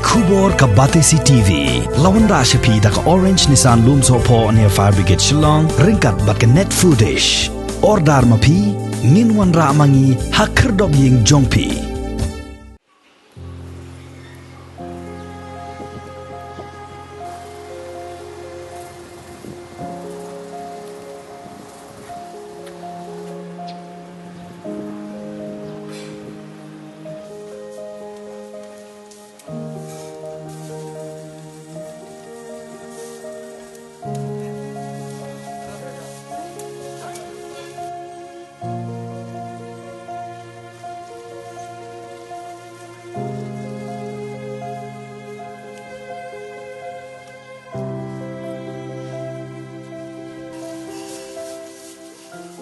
Kubor ka Batesi TV. Lawan Rashapi da ka Orange Nissan Looms Hopo near Fire Brigade Shillong. Ringkat bat ka net footage. Ordar mapi. Minwan ra mangi hakerdog ying jongpi.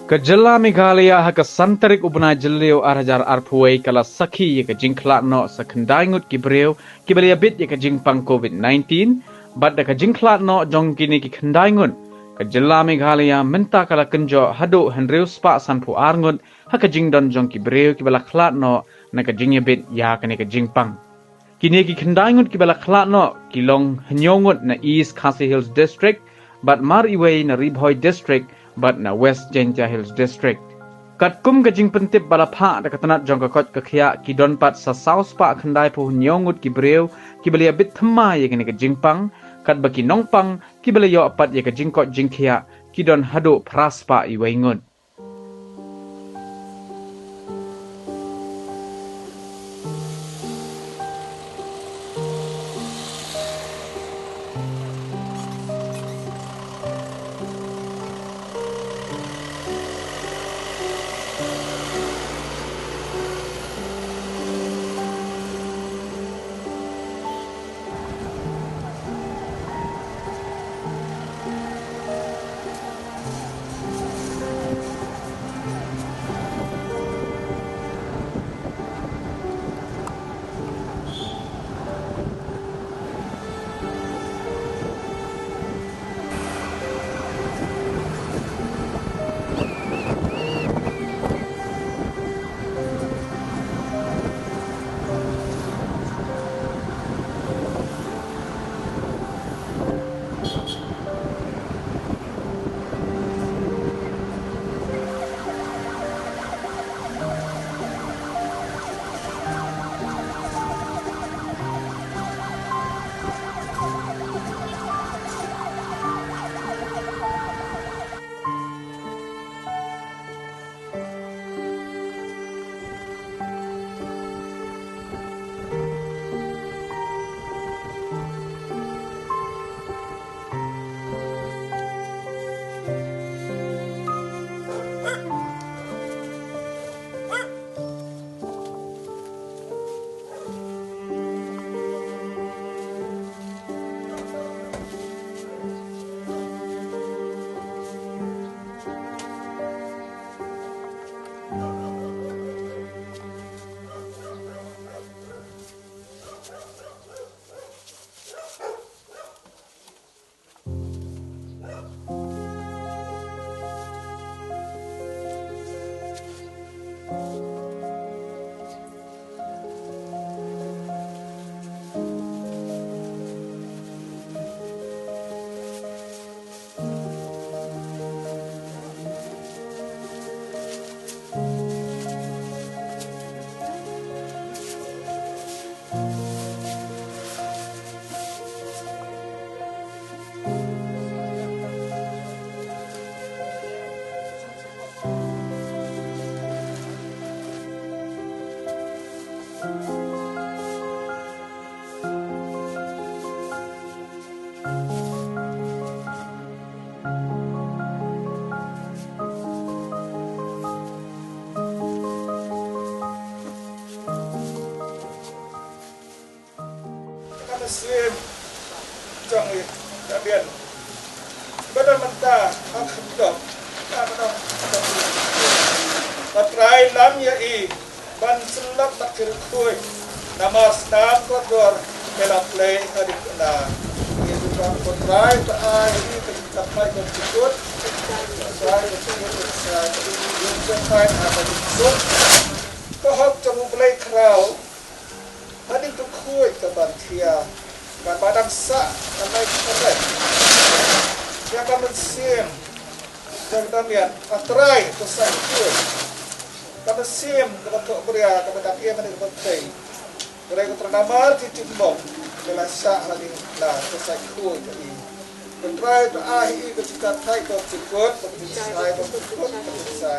Kejala Meghalaya haka santarik ubna jeliu arhajar arpuai kala sakhi ye kejingkla no sekendaingut kibreu kibalia bit ye kejingpang COVID-19 bad da kejingkla no jongkini ki kendaingun kejala Meghalaya menta kala kenjo hadu henreu spa sanpu arngut haka jingdon jong kibreu kibala kla no na kejingye bit ya kene kejingpang kini ki kendaingut kibala kla no kilong hnyongut na East Khasi Hills District bad mar iwei na Ribhoi District but na West Jaintia Hills District. Kat kum kajing pentip balapha da katanat jong kakot kakhya ki donpat sa South Pa khandai pu nyongut ki breu ki balia bit thma ye kene kajing pang kat baki nongpang ki balia apat ye kajing kot jingkhya ki don hadu praspa i waingun. Muslim trong đặc biệt bất đồng ta học tập ta bất đồng tập trai lắm như ý ban selap tak kiri namas nam kotor kelap play adik na itu kan kontrai tak ini kita pakai konstitut saya konstitut saya yang sampai apa itu kohok cemu play crowd Hadir tu kuih ke bantia. Kan badan sak, kan naik keren. Yang akan mensim. Jangan damian, atrai tu sak kuih. Kan mensim ke bentuk beria, ke bentuk ia mana ke bentuk. Mereka ternamar cicimbong. Bila sak hadir lah, tu sak kuih jadi. Atrai tu ahi ke cita thai ke cikut, ke cita ke cikut, ke cita.